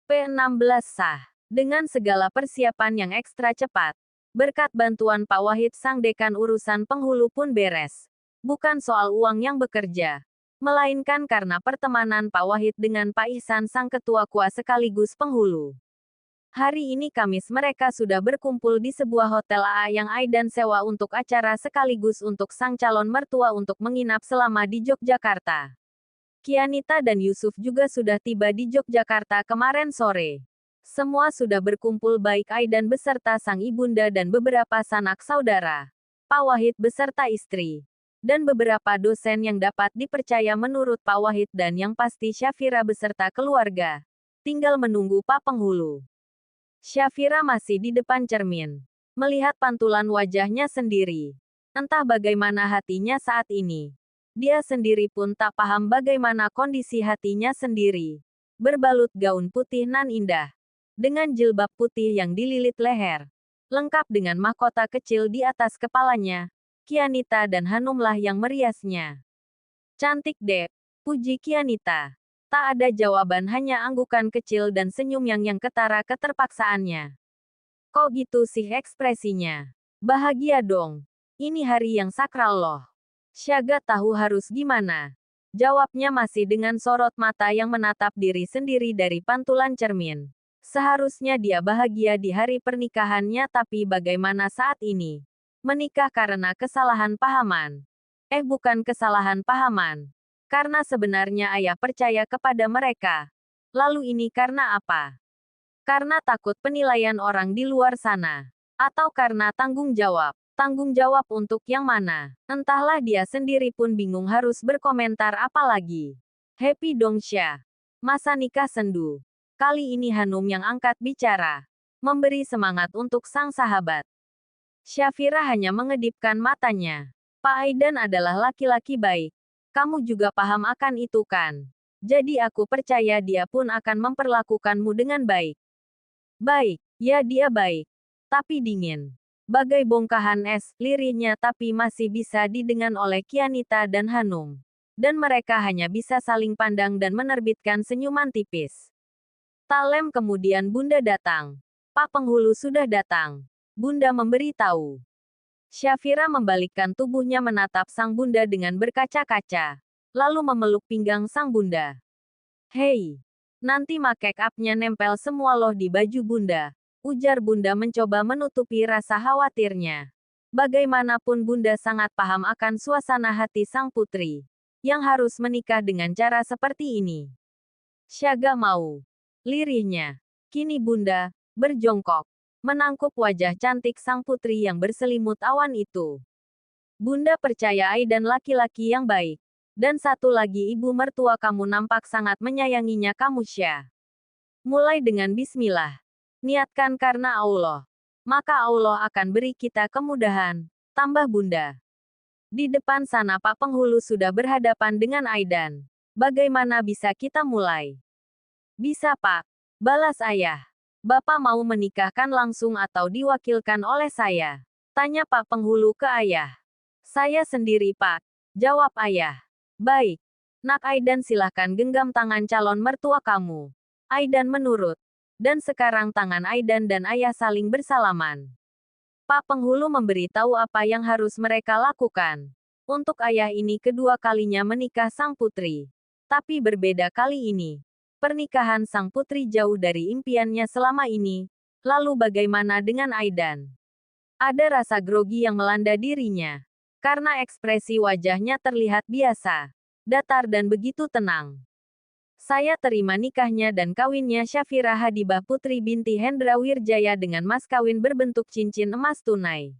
P16 sah. Dengan segala persiapan yang ekstra cepat. Berkat bantuan Pak Wahid sang dekan urusan penghulu pun beres. Bukan soal uang yang bekerja. Melainkan karena pertemanan Pak Wahid dengan Pak Ihsan sang ketua KUA sekaligus penghulu. Hari ini Kamis mereka sudah berkumpul di sebuah hotel AA yang Aidan sewa untuk acara sekaligus untuk sang calon mertua untuk menginap selama di Yogyakarta. Kianita dan Yusuf juga sudah tiba di Yogyakarta kemarin sore. Semua sudah berkumpul baik Aidan beserta sang ibunda dan beberapa sanak saudara. Pak Wahid beserta istri. Dan beberapa dosen yang dapat dipercaya menurut Pak Wahid dan yang pasti Syafira beserta keluarga. Tinggal menunggu Pak Penghulu. Syafira masih di depan cermin. Melihat pantulan wajahnya sendiri. Entah bagaimana hatinya saat ini. Dia sendiri pun tak paham bagaimana kondisi hatinya sendiri. Berbalut gaun putih nan indah. Dengan jilbab putih yang dililit leher. Lengkap dengan mahkota kecil di atas kepalanya. Kianita dan Hanumlah yang meriasnya. Cantik deh, puji Kianita. Tak ada jawaban hanya anggukan kecil dan senyum yang ketara keterpaksaannya. Kok gitu sih ekspresinya? Bahagia dong. Ini hari yang sakral loh. Syaga tahu harus gimana. Jawabnya masih dengan sorot mata yang menatap diri sendiri dari pantulan cermin. Seharusnya dia bahagia di hari pernikahannya tapi bagaimana saat ini? Menikah karena kesalahan pahaman. Bukan kesalahan pahaman. Karena sebenarnya ayah percaya kepada mereka. Lalu ini karena apa? Karena takut penilaian orang di luar sana. Atau karena tanggung jawab. Tanggung jawab untuk yang mana? Entahlah dia sendiri pun bingung harus berkomentar apa lagi. Happy dong Syah. Masa nikah sendu. Kali ini Hanum yang angkat bicara. Memberi semangat untuk sang sahabat. Syafira hanya mengedipkan matanya. Pak Aidan adalah laki-laki baik. Kamu juga paham akan itu kan? Jadi aku percaya dia pun akan memperlakukanmu dengan baik. Baik, ya dia baik. Tapi dingin. Bagai bongkahan es, lirihnya tapi masih bisa didengar oleh Kianita dan Hanum. Dan mereka hanya bisa saling pandang dan menerbitkan senyuman tipis. Tak lem kemudian Bunda datang. Pak Penghulu sudah datang. Bunda memberi tahu. Syafira membalikkan tubuhnya menatap sang bunda dengan berkaca-kaca. Lalu memeluk pinggang sang bunda. Hei, nanti make up-nya nempel semua loh di baju bunda. Ujar bunda mencoba menutupi rasa khawatirnya. Bagaimanapun bunda sangat paham akan suasana hati sang putri. Yang harus menikah dengan cara seperti ini. Syaga mau. Lirihnya. Kini bunda, berjongkok. Menangkup wajah cantik sang putri yang berselimut awan itu. Bunda percaya Aidan laki-laki yang baik. Dan satu lagi ibu mertua kamu nampak sangat menyayanginya kamu Syah. Mulai dengan bismillah. Niatkan karena Allah. Maka Allah akan beri kita kemudahan. Tambah bunda. Di depan sana Pak Penghulu sudah berhadapan dengan Aidan. Bagaimana bisa kita mulai? Bisa Pak. Balas ayah. Bapak mau menikahkan langsung atau diwakilkan oleh saya? Tanya Pak Penghulu ke ayah. Saya sendiri Pak. Jawab ayah. Baik. Nak Aidan silahkan genggam tangan calon mertua kamu. Aidan menurut. Dan sekarang tangan Aidan dan ayah saling bersalaman. Pak Penghulu memberi tahu apa yang harus mereka lakukan. Untuk ayah ini kedua kalinya menikah sang putri. Tapi berbeda kali ini. Pernikahan sang putri jauh dari impiannya selama ini. Lalu bagaimana dengan Aidan? Ada rasa grogi yang melanda dirinya. Karena ekspresi wajahnya terlihat biasa. Datar dan begitu tenang. Saya terima nikahnya dan kawinnya Syafira Hadibah Putri binti Hendra Wirjaya dengan mas kawin berbentuk cincin emas tunai.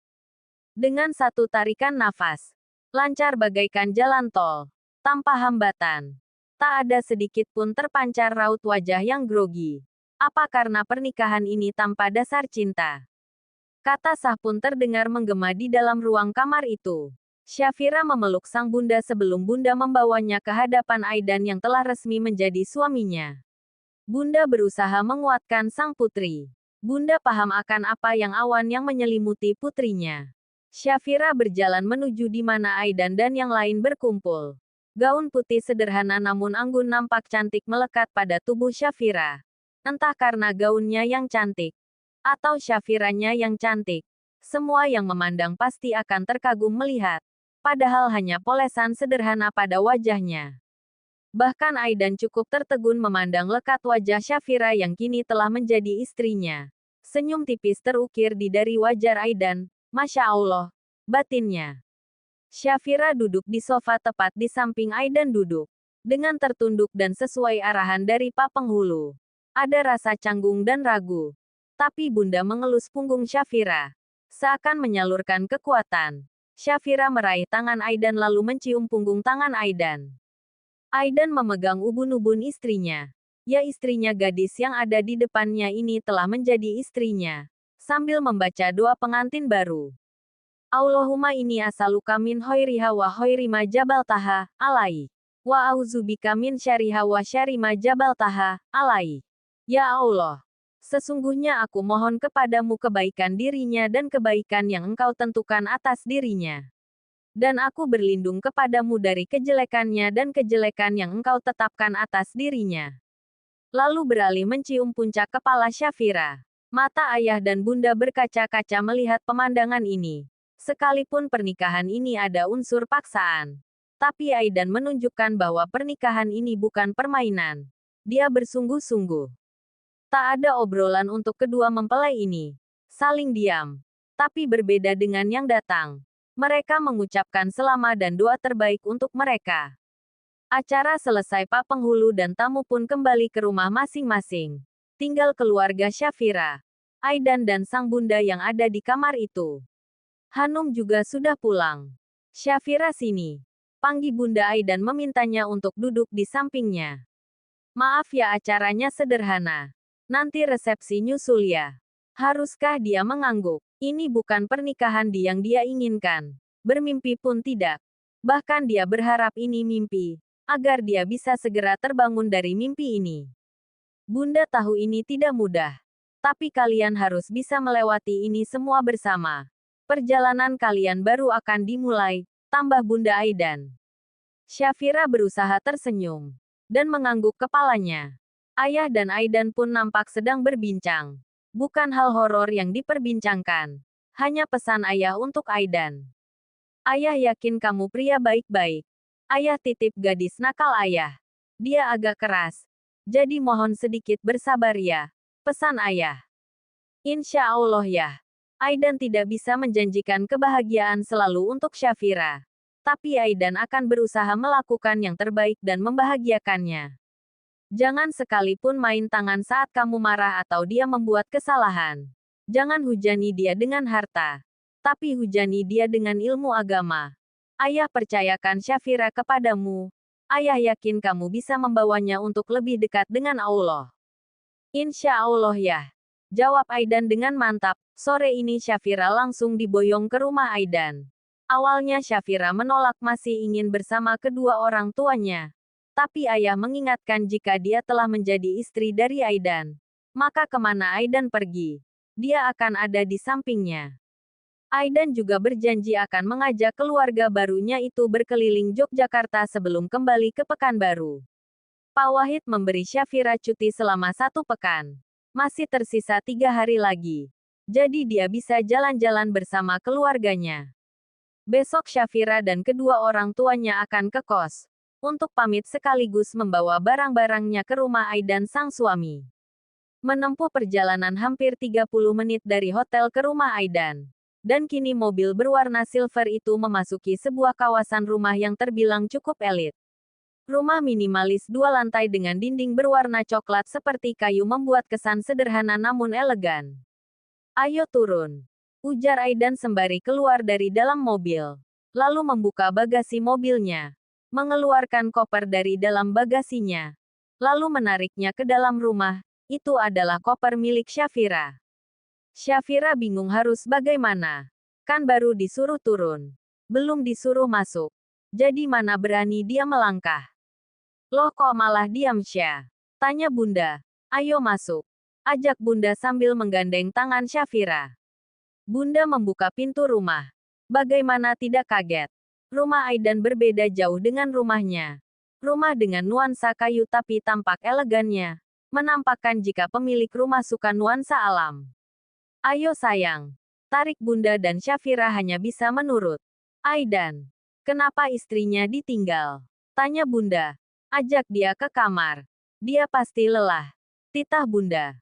Dengan satu tarikan nafas. Lancar bagaikan jalan tol. Tanpa hambatan. Tak ada sedikit pun terpancar raut wajah yang grogi. Apa karena pernikahan ini tanpa dasar cinta? Kata sah pun terdengar menggema di dalam ruang kamar itu. Syafira memeluk sang bunda sebelum bunda membawanya ke hadapan Aidan yang telah resmi menjadi suaminya. Bunda berusaha menguatkan sang putri. Bunda paham akan apa yang awan yang menyelimuti putrinya. Syafira berjalan menuju di mana Aidan dan yang lain berkumpul. Gaun putih sederhana namun anggun nampak cantik melekat pada tubuh Syafira. Entah karena gaunnya yang cantik, atau Syafiranya yang cantik. Semua yang memandang pasti akan terkagum melihat. Padahal hanya polesan sederhana pada wajahnya. Bahkan Aidan cukup tertegun memandang lekat wajah Syafira yang kini telah menjadi istrinya. Senyum tipis terukir di dari wajah Aidan. Masya Allah, batinnya. Syafira duduk di sofa tepat di samping Aidan duduk. Dengan tertunduk dan sesuai arahan dari Pak Penghulu. Ada rasa canggung dan ragu. Tapi Bunda mengelus punggung Syafira. Seakan menyalurkan kekuatan. Syafira meraih tangan Aidan lalu mencium punggung tangan Aidan. Aidan memegang ubun-ubun istrinya. Ya, istrinya gadis yang ada di depannya ini telah menjadi istrinya. Sambil membaca doa pengantin baru. Allahumma inni as'aluka min khairiha wa khairi ma jabaltaha alai. Wa auzubika min syarriha wa syarri ma jabaltaha alai. Ya Allah, sesungguhnya aku mohon kepadamu kebaikan dirinya dan kebaikan yang engkau tentukan atas dirinya. Dan aku berlindung kepadamu dari kejelekannya dan kejelekan yang engkau tetapkan atas dirinya. Lalu beralih mencium puncak kepala Syafira. Mata ayah dan bunda berkaca-kaca melihat pemandangan ini. Sekalipun pernikahan ini ada unsur paksaan. Tapi Aidan menunjukkan bahwa pernikahan ini bukan permainan. Dia bersungguh-sungguh. Tak ada obrolan untuk kedua mempelai ini. Saling diam. Tapi berbeda dengan yang datang. Mereka mengucapkan selamat dan doa terbaik untuk mereka. Acara selesai, Pak Penghulu dan tamu pun kembali ke rumah masing-masing. Tinggal keluarga Syafira, Aidan dan sang bunda yang ada di kamar itu. Hanum juga sudah pulang. Syafira sini. Panggil Bunda Aidan memintanya untuk duduk di sampingnya. Maaf ya, acaranya sederhana. Nanti resepsi nyusul ya. Haruskah dia mengangguk? Ini bukan pernikahan yang dia inginkan. Bermimpi pun tidak. Bahkan dia berharap ini mimpi. Agar dia bisa segera terbangun dari mimpi ini. Bunda tahu ini tidak mudah. Tapi kalian harus bisa melewati ini semua bersama. Perjalanan kalian baru akan dimulai, tambah Bunda Aidan. Syafira berusaha tersenyum. Dan mengangguk kepalanya. Ayah dan Aidan pun nampak sedang berbincang. Bukan hal horor yang diperbincangkan. Hanya pesan ayah untuk Aidan. Ayah yakin kamu pria baik-baik. Ayah titip gadis nakal ayah. Dia agak keras. Jadi mohon sedikit bersabar ya. Pesan ayah. Insya Allah ya. Aidan tidak bisa menjanjikan kebahagiaan selalu untuk Syafira. Tapi Aidan akan berusaha melakukan yang terbaik dan membahagiakannya. Jangan sekalipun main tangan saat kamu marah atau dia membuat kesalahan. Jangan hujani dia dengan harta. Tapi hujani dia dengan ilmu agama. Ayah percayakan Syafira kepadamu. Ayah yakin kamu bisa membawanya untuk lebih dekat dengan Allah. Insya Allah ya. Jawab Aidan dengan mantap. Sore ini Syafira langsung diboyong ke rumah Aidan. Awalnya Syafira menolak, masih ingin bersama kedua orang tuanya. Tapi ayah mengingatkan jika dia telah menjadi istri dari Aidan. Maka kemana Aidan pergi, dia akan ada di sampingnya. Aidan juga berjanji akan mengajak keluarga barunya itu berkeliling Yogyakarta sebelum kembali ke Pekanbaru. Pak Wahid memberi Syafira cuti selama 1 pekan. Masih tersisa 3 hari lagi. Jadi dia bisa jalan-jalan bersama keluarganya. Besok Syafira dan kedua orang tuanya akan ke kos. Untuk pamit sekaligus membawa barang-barangnya ke rumah Aidan sang suami. Menempuh perjalanan hampir 30 menit dari hotel ke rumah Aidan. Dan kini mobil berwarna silver itu memasuki sebuah kawasan rumah yang terbilang cukup elit. Rumah minimalis 2 lantai dengan dinding berwarna coklat seperti kayu membuat kesan sederhana namun elegan. Ayo turun, ujar Aidan sembari keluar dari dalam mobil. Lalu membuka bagasi mobilnya. Mengeluarkan koper dari dalam bagasinya. Lalu menariknya ke dalam rumah. Itu adalah koper milik Syafira. Syafira bingung harus bagaimana. Kan baru disuruh turun. Belum disuruh masuk. Jadi mana berani dia melangkah. Loh kok malah diam Syah? Tanya Bunda. Ayo masuk. Ajak Bunda sambil menggandeng tangan Syafira. Bunda membuka pintu rumah. Bagaimana tidak kaget? Rumah Aidan berbeda jauh dengan rumahnya. Rumah dengan nuansa kayu tapi tampak elegannya. menampakkan jika pemilik rumah suka nuansa alam. Ayo sayang. Tarik Bunda dan Syafira hanya bisa menurut. Aidan. Kenapa istrinya ditinggal? Tanya Bunda. Ajak dia ke kamar. Dia pasti lelah. Titah Bunda.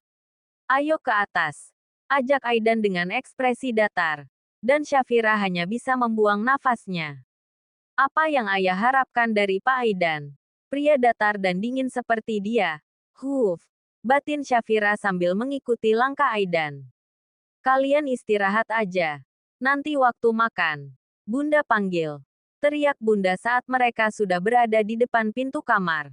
Ayo ke atas. Ajak Aidan dengan ekspresi datar. Dan Syafira hanya bisa membuang nafasnya. Apa yang ayah harapkan dari Pak Aidan? Pria datar dan dingin seperti dia. Batin Syafira sambil mengikuti langkah Aidan. Kalian istirahat aja. Nanti waktu makan. Bunda panggil. Teriak Bunda saat mereka sudah berada di depan pintu kamar.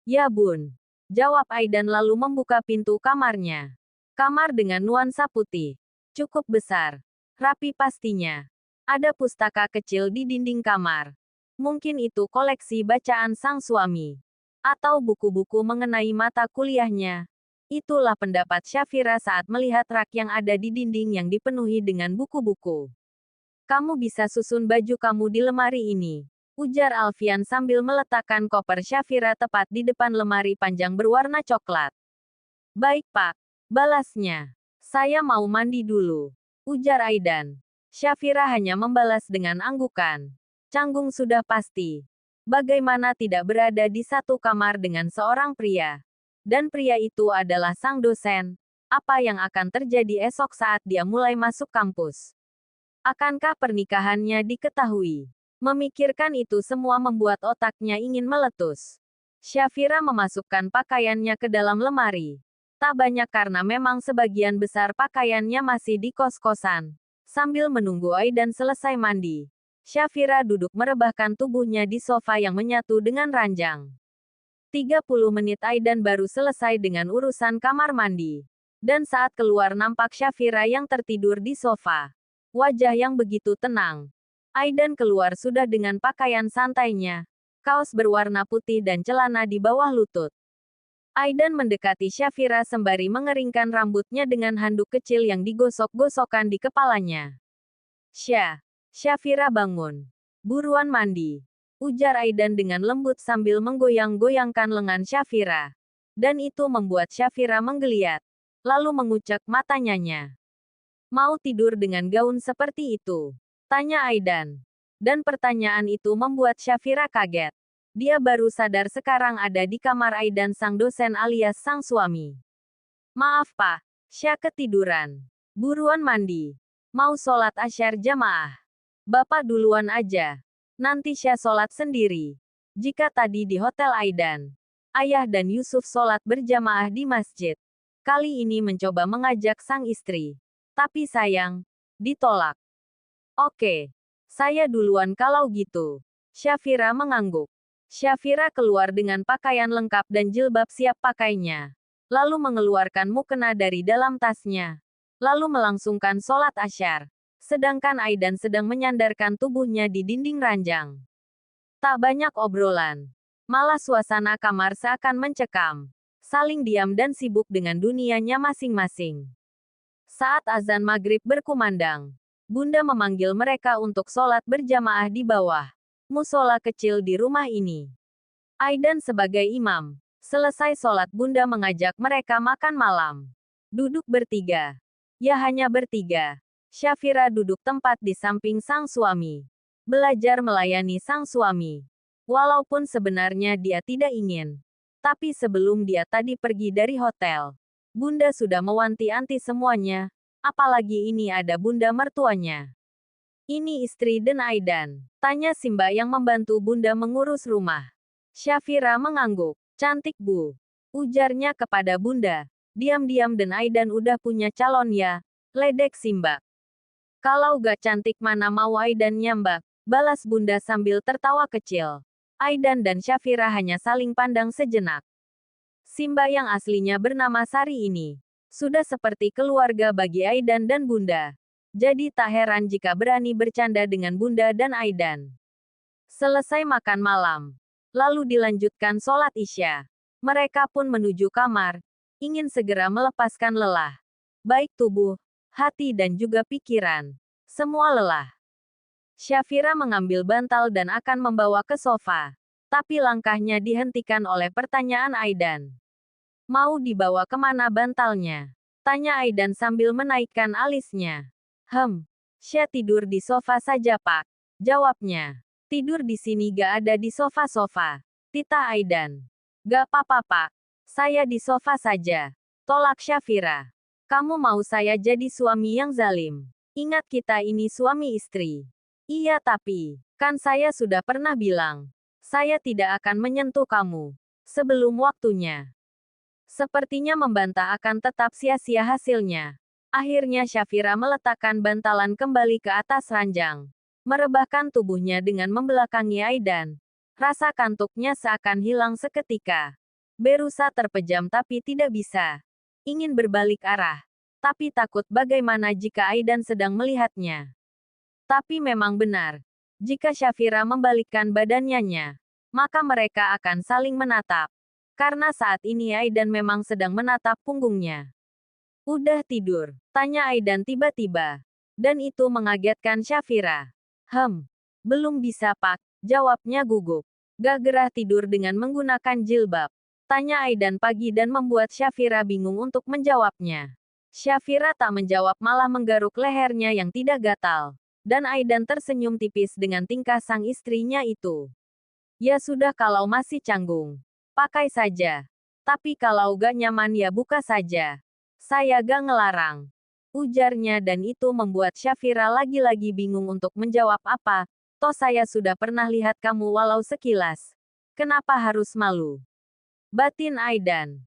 Ya Bun. Jawab Aidan lalu membuka pintu kamarnya. Kamar dengan nuansa putih. Cukup besar. Rapi pastinya. Ada pustaka kecil di dinding kamar. Mungkin itu koleksi bacaan sang suami. Atau buku-buku mengenai mata kuliahnya. Itulah pendapat Syafira saat melihat rak yang ada di dinding yang dipenuhi dengan buku-buku. Kamu bisa susun baju kamu di lemari ini. Ujar Alfian sambil meletakkan koper Syafira tepat di depan lemari panjang berwarna coklat. Baik Pak. Balasnya. Saya mau mandi dulu. Ujar Aidan. Syafira hanya membalas dengan anggukan. Canggung sudah pasti. Bagaimana tidak berada di satu kamar dengan seorang pria? Dan pria itu adalah sang dosen. Apa yang akan terjadi esok saat dia mulai masuk kampus? Akankah pernikahannya diketahui? Memikirkan itu semua membuat otaknya ingin meletus. Syafira memasukkan pakaiannya ke dalam lemari. Tak banyak karena memang sebagian besar pakaiannya masih di kos-kosan. Sambil menunggu Aidan selesai mandi, Syafira duduk merebahkan tubuhnya di sofa yang menyatu dengan ranjang. 30 menit Aidan baru selesai dengan urusan kamar mandi. Dan saat keluar nampak Syafira yang tertidur di sofa. Wajah yang begitu tenang. Aidan keluar sudah dengan pakaian santainya. Kaos berwarna putih dan celana di bawah lutut. Aidan mendekati Syafira sembari mengeringkan rambutnya dengan handuk kecil yang digosok-gosokkan di kepalanya. Syafira bangun. Buruan mandi. Ujar Aidan dengan lembut sambil menggoyang-goyangkan lengan Syafira. Dan itu membuat Syafira menggeliat. Lalu mengucek matanya. Mau tidur dengan gaun seperti itu? Tanya Aidan. Dan pertanyaan itu membuat Syafira kaget. Dia baru sadar sekarang ada di kamar Aidan sang dosen alias sang suami. Maaf Pak, Syah ketiduran. Buruan mandi. Mau sholat asyar jamaah. Bapak duluan aja. Nanti Syah sholat sendiri. Jika tadi di hotel Aidan, ayah dan Yusuf sholat berjamaah di masjid. Kali ini mencoba mengajak sang istri. Tapi sayang, ditolak. Oke, saya duluan kalau gitu. Syafira mengangguk. Syafira keluar dengan pakaian lengkap dan jilbab siap pakainya. Lalu mengeluarkan mukena dari dalam tasnya. Lalu melangsungkan sholat asyar. Sedangkan Aidan sedang menyandarkan tubuhnya di dinding ranjang. Tak banyak obrolan. Malah suasana kamar seakan mencekam. Saling diam dan sibuk dengan dunianya masing-masing. Saat azan maghrib berkumandang, Bunda memanggil mereka untuk sholat berjamaah di bawah musola kecil di rumah ini. Aidan sebagai imam. Selesai sholat Bunda mengajak mereka makan malam. Duduk bertiga. Ya hanya bertiga. Syafira duduk tempat di samping sang suami. Belajar melayani sang suami. Walaupun sebenarnya dia tidak ingin. Tapi sebelum dia tadi pergi dari hotel, Bunda sudah mewanti-wanti semuanya. Apalagi ini ada Bunda mertuanya. Ini istri dan Aidan. Tanya Simba yang membantu Bunda mengurus rumah. Syafira mengangguk. Cantik Bu. Ujarnya kepada Bunda. Diam-diam dan Aidan udah punya calon ya. Ledek Simba. Kalau gak cantik mana mau Aidan nyambak. Balas Bunda sambil tertawa kecil. Aidan dan Syafira hanya saling pandang sejenak. Simba yang aslinya bernama Sari ini sudah seperti keluarga bagi Aidan dan Bunda. Jadi tak heran jika berani bercanda dengan Bunda dan Aidan. Selesai makan malam. Lalu dilanjutkan sholat Isya. Mereka pun menuju kamar. Ingin segera melepaskan lelah. Baik tubuh, hati dan juga pikiran. Semua lelah. Syafira mengambil bantal dan akan membawa ke sofa. Tapi langkahnya dihentikan oleh pertanyaan Aidan. Mau dibawa kemana bantalnya? Tanya Aidan sambil menaikkan alisnya. Saya tidur di sofa saja pak. Jawabnya. Tidur di sini gak ada di sofa-sofa. Tita Aidan. Gak apa-apa pak. Saya di sofa saja. Tolak Syafira. Kamu mau saya jadi suami yang zalim? Ingat kita ini suami istri. Iya tapi, kan saya sudah pernah bilang. Saya tidak akan menyentuh kamu. Sebelum waktunya. Sepertinya membantah akan tetap sia-sia hasilnya. Akhirnya Syafira meletakkan bantalan kembali ke atas ranjang. Merebahkan tubuhnya dengan membelakangi Aidan. Rasa kantuknya seakan hilang seketika. Berusaha terpejam tapi tidak bisa. Ingin berbalik arah. Tapi takut bagaimana jika Aidan sedang melihatnya. Tapi memang benar. Jika Syafira membalikkan badannya, maka mereka akan saling menatap. Karena saat ini Aidan memang sedang menatap punggungnya. Udah tidur? Tanya Aidan tiba-tiba. Dan itu mengagetkan Syafira. Belum bisa pak, jawabnya gugup. Gak gerah tidur dengan menggunakan jilbab. Tanya Aidan pagi dan membuat Syafira bingung untuk menjawabnya. Syafira tak menjawab malah menggaruk lehernya yang tidak gatal. Dan Aidan tersenyum tipis dengan tingkah sang istrinya itu. Ya sudah kalau masih canggung. Pakai saja. Tapi kalau gak nyaman ya buka saja. Saya gak ngelarang. Ujarnya dan itu membuat Syafira lagi-lagi bingung untuk menjawab apa. Toh saya sudah pernah lihat kamu walau sekilas. Kenapa harus malu? Batin Aidan.